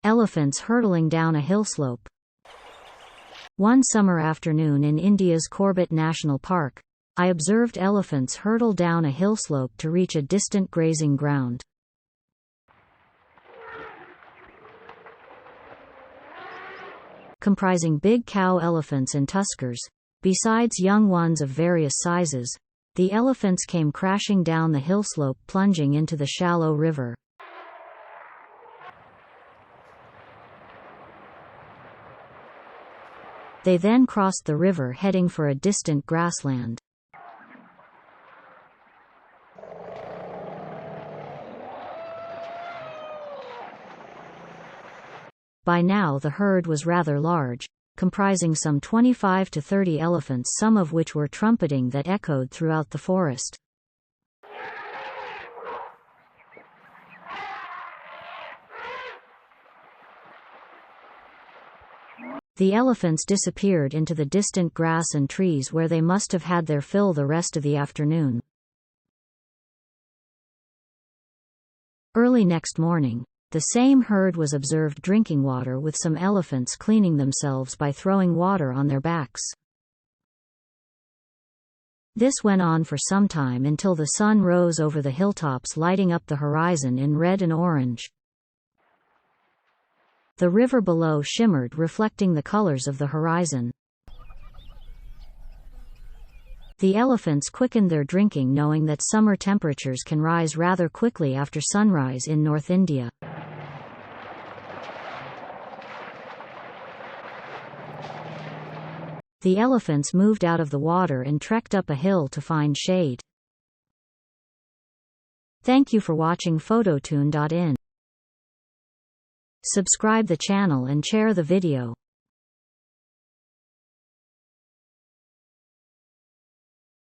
Elephants hurtling down a hillslope. One summer afternoon in India's Corbett National Park, I observed elephants hurtle down a hillslope to reach a distant grazing ground. Comprising big cow elephants and tuskers, besides young ones of various sizes, the elephants came crashing down the hillslope, plunging into the shallow river. They then crossed the river heading for a distant grassland. By now the herd was rather large, comprising some 25 to 30 elephants, some of which were trumpeting that echoed throughout the forest. The elephants disappeared into the distant grass and trees, where they must have had their fill the rest of the afternoon. Early next morning, the same herd was observed drinking water, with some elephants cleaning themselves by throwing water on their backs. This went on for some time until the sun rose over the hilltops, lighting up the horizon in red and orange. The river below shimmered, reflecting the colors of the horizon. The elephants quickened their drinking, knowing that summer temperatures can rise rather quickly after sunrise in North India. The elephants moved out of the water and trekked up a hill to find shade. Thank you for watching Phototune.in. Subscribe the channel and share the video.